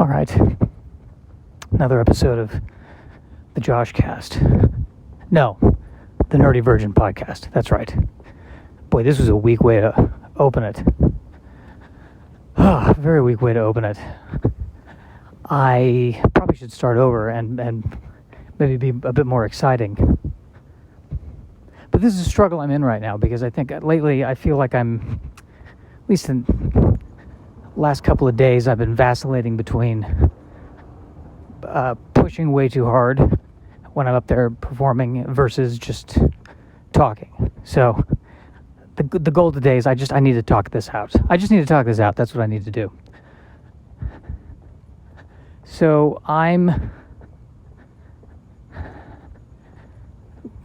All right. Another episode of the Josh Cast. No, the Nerdy Virgin Podcast. That's right. Boy, this was a weak way to open it. Very weak way to open it. I probably should start over and maybe be a bit more exciting. But this is a struggle I'm in right now because I think lately I feel like I'm, at least in the last couple of days, I've been vacillating between pushing way too hard when I'm up there performing versus just talking. So the goal today is I need to talk this out. I just need to talk this out. That's what I need to do. So I'm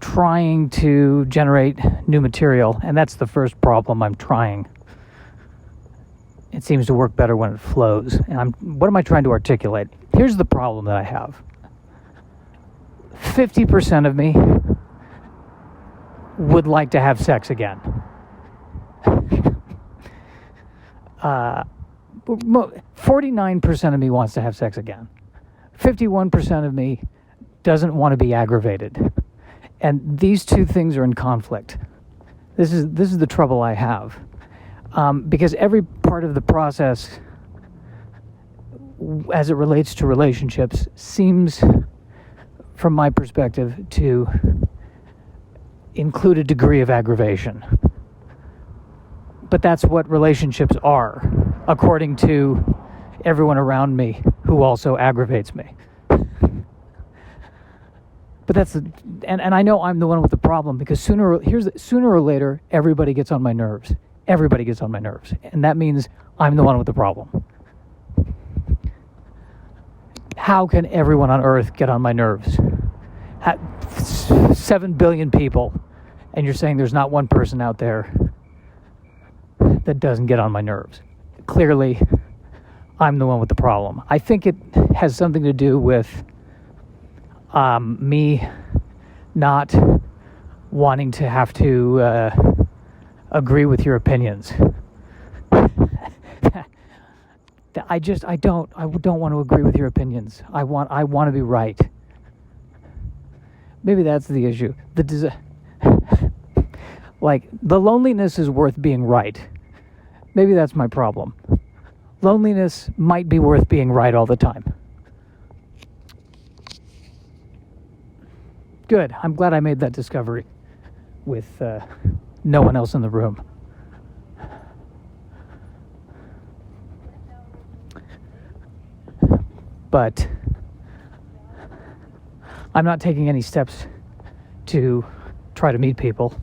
trying to generate new material, and that's the first problem I'm trying. It seems to work better when it flows. And what am I trying to articulate? Here's the problem that I have. 50% of me would like to have sex again. 49% of me wants to have sex again. 51% of me doesn't want to be aggravated. And these two things are in conflict. This is the trouble I have. Because every part of the process, as it relates to relationships, seems, from my perspective, to include a degree of aggravation. But that's what relationships are, according to everyone around me who also aggravates me. But and I know I'm the one with the problem because sooner or later everybody gets on my nerves. Everybody gets on my nerves, and that means I'm the one with the problem. How can everyone on Earth get on my nerves? 7 billion people, and you're saying there's not one person out there that doesn't get on my nerves. Clearly, I'm the one with the problem. I think it has something to do with me not wanting to have to agree with your opinions. I don't want to agree with your opinions. I want to be right. Maybe that's the issue. Like, the loneliness is worth being right. Maybe that's my problem. Loneliness might be worth being right all the time. Good. I'm glad I made that discovery with no one else in the room. But I'm not taking any steps to try to meet people.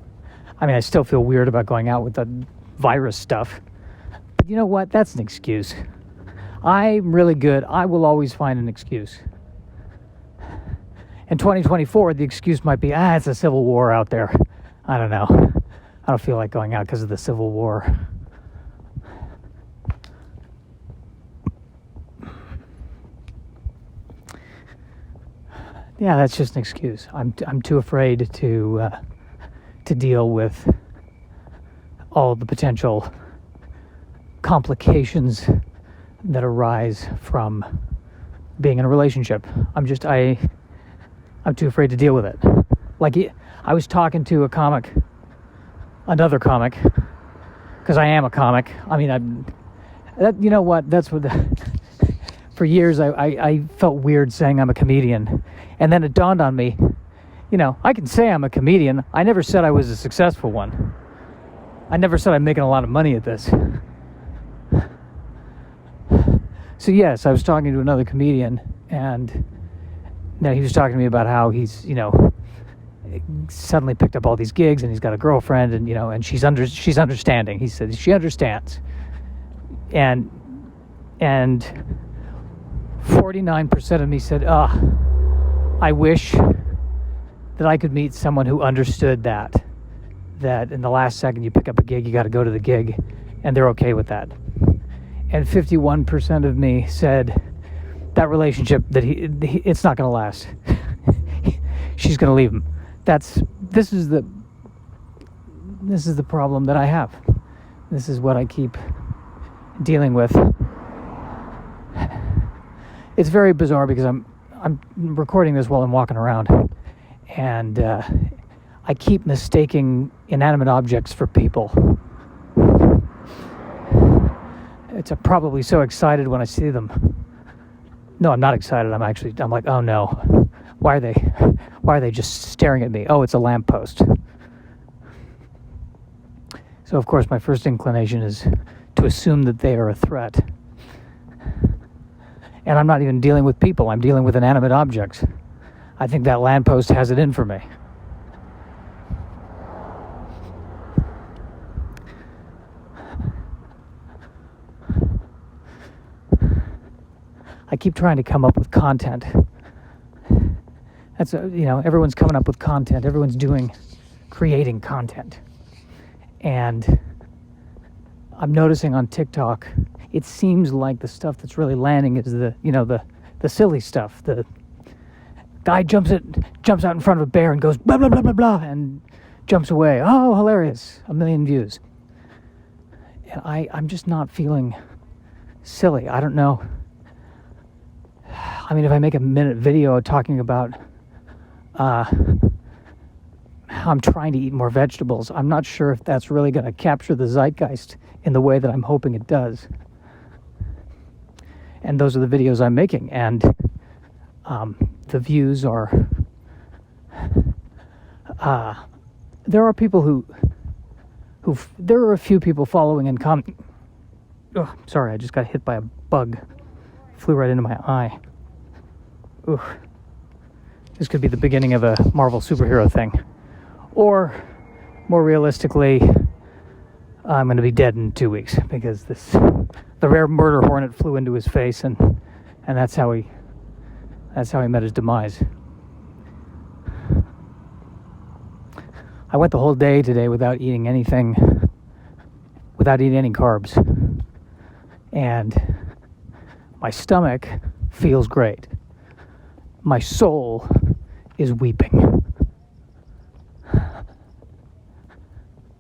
I mean, I still feel weird about going out with the virus stuff. But you know what? That's an excuse. I'm really good. I will always find an excuse. In 2024, the excuse might be, it's a civil war out there. I don't know. I don't feel like going out because of the Civil War. Yeah, that's just an excuse. I'm too afraid to deal with all the potential complications that arise from being in a relationship. I'm too afraid to deal with it. Like, I was talking to another comic, because I am a comic. I mean, you know what? That's what. For years, I felt weird saying I'm a comedian, and then it dawned on me. I can say I'm a comedian. I never said I was a successful one. I never said I'm making a lot of money at this. So yes, I was talking to another comedian, and he was talking to me about how he's, suddenly picked up all these gigs, and he's got a girlfriend, and and she's understanding. He said she understands, and 49% of me said, I wish that I could meet someone who understood that in the last second you pick up a gig, you got to go to the gig, and they're okay with that. And 51% of me said that relationship, that it's not going to last. She's going to leave him. This is the problem that I have. This is what I keep dealing with. it's very bizarre because I'm recording this while I'm walking around, and I keep mistaking inanimate objects for people. I'm probably so excited when I see them. No, I'm not excited. I'm like, oh no, why are they just staring at me? Oh, it's a lamppost. So of course my first inclination is to assume that they are a threat. And I'm not even dealing with people, I'm dealing with inanimate objects. I think that lamppost has it in for me. I keep trying to come up with content. That's everyone's coming up with content. Everyone's creating content. And I'm noticing on TikTok, it seems like the stuff that's really landing is the silly stuff. The guy jumps out in front of a bear and goes blah blah blah blah blah and jumps away. Oh, hilarious! 1 million views. And I'm just not feeling silly. I don't know. I mean, if I make a minute video talking about how I'm trying to eat more vegetables, I'm not sure if that's really going to capture the zeitgeist in the way that I'm hoping it does. And those are the videos I'm making, and the views are... there are people who there are a few people following and commenting. Oh, sorry, I just got hit by a bug. Flew right into my eye. Ooh. This could be the beginning of a Marvel superhero thing. Or, more realistically, I'm going to be dead in 2 weeks because the rare murder hornet flew into his face, and that's how he met his demise. I went the whole day today without eating any carbs, and my stomach feels great. My soul is weeping.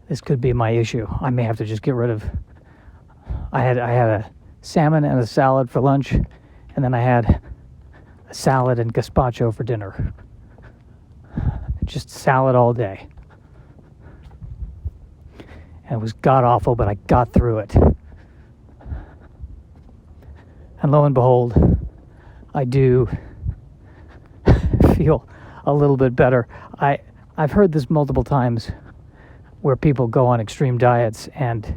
This could be my issue. I may have to just get rid of... I had a salmon and a salad for lunch, and then I had a salad and gazpacho for dinner. Just salad all day. And it was god-awful, but I got through it. And lo and behold, I do feel a little bit better. I've heard this multiple times where people go on extreme diets, and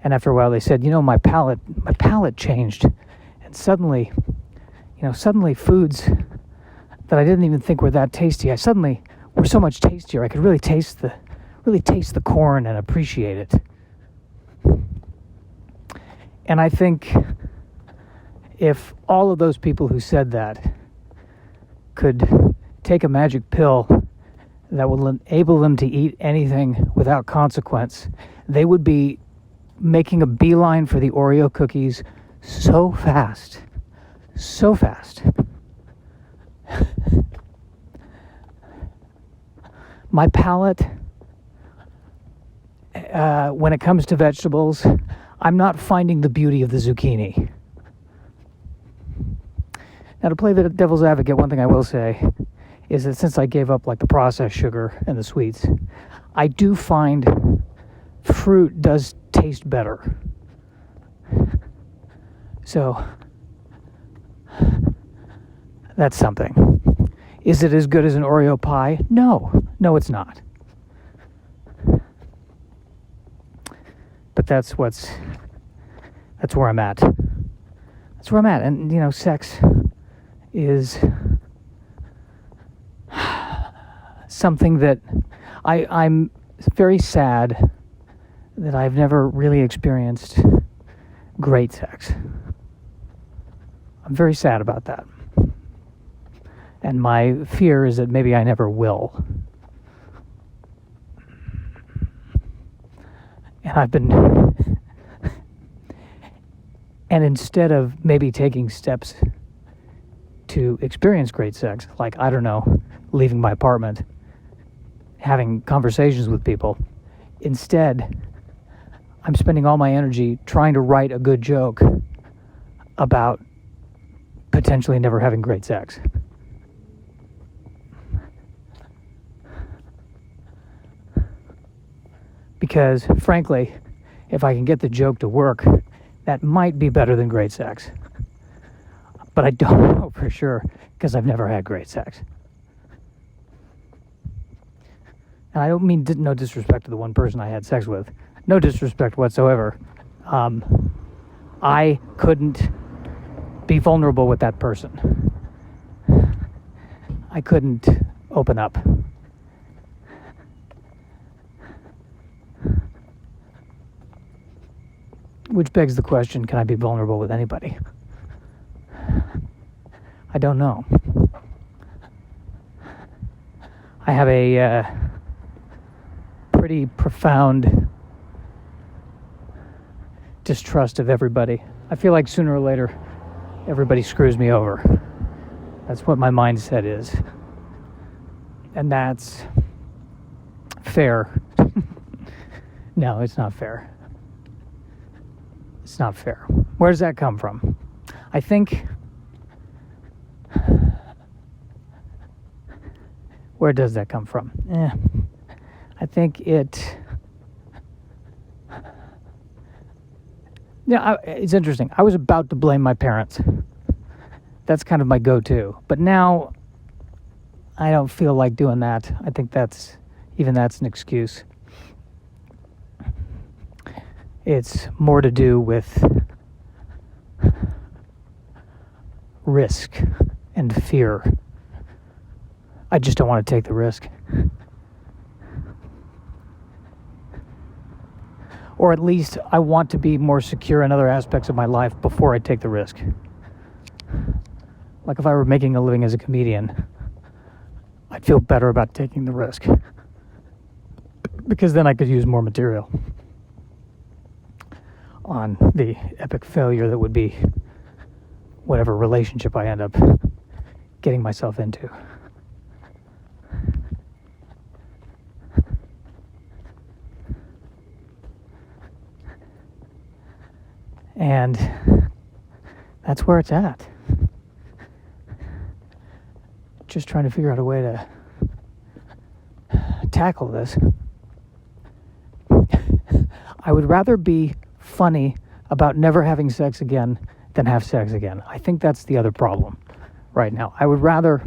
after a while they said, my palate changed, and suddenly foods that I didn't even think were that tasty, suddenly were so much tastier. I could really taste the corn and appreciate it. And I think if all of those people who said that could take a magic pill that will enable them to eat anything without consequence, they would be making a beeline for the Oreo cookies so fast. So fast. My palate, when it comes to vegetables, I'm not finding the beauty of the zucchini. Now, to play the devil's advocate, one thing I will say is that since I gave up the processed sugar and the sweets, I do find fruit does taste better. So, that's something. Is it as good as an Oreo pie? No, it's not. But that's where I'm at. That's where I'm at. And, sex is something that I'm very sad that I've never really experienced great sex. I'm very sad about that. And my fear is that maybe I never will. And and instead of maybe taking steps to experience great sex, I don't know, leaving my apartment, having conversations with people, instead, I'm spending all my energy trying to write a good joke about potentially never having great sex. Because, frankly, if I can get the joke to work, that might be better than great sex. But I don't know for sure, because I've never had great sex. And I don't mean no disrespect to the one person I had sex with. No disrespect whatsoever. I couldn't be vulnerable with that person. I couldn't open up. Which begs the question, can I be vulnerable with anybody? I don't know. I have a pretty profound distrust of everybody. I feel like sooner or later, everybody screws me over. That's what my mindset is. And that's fair. No, it's not fair. It's not fair. Where does that come from? I think... Where does that come from? I think it... Yeah, it's interesting. I was about to blame my parents. That's kind of my go-to. But now, I don't feel like doing that. I think that's an excuse. It's more to do with risk and fear. I just don't want to take the risk. Or at least I want to be more secure in other aspects of my life before I take the risk. Like if I were making a living as a comedian, I'd feel better about taking the risk. Because then I could use more material on the epic failure that would be whatever relationship I end up getting myself into. And that's where it's at. Just trying to figure out a way to tackle this. I would rather be funny about never having sex again than have sex again. I think that's the other problem right now. I would rather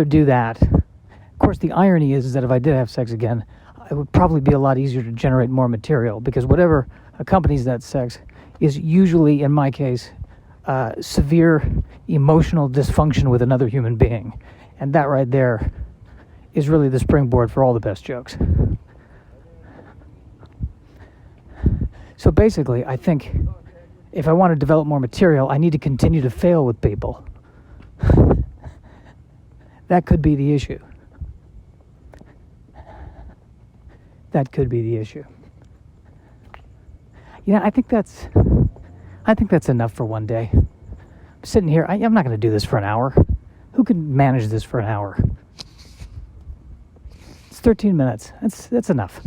do that. Of course, the irony is that if I did have sex again, it would probably be a lot easier to generate more material, because whatever accompanies that sex is usually, in my case, severe emotional dysfunction with another human being. And that right there is really the springboard for all the best jokes. So basically, I think if I want to develop more material, I need to continue to fail with people. That could be the issue. That could be the issue. You know, I think that's enough for one day. I'm sitting here, I'm not going to do this for an hour. Who can manage this for an hour? It's 13 minutes. That's enough.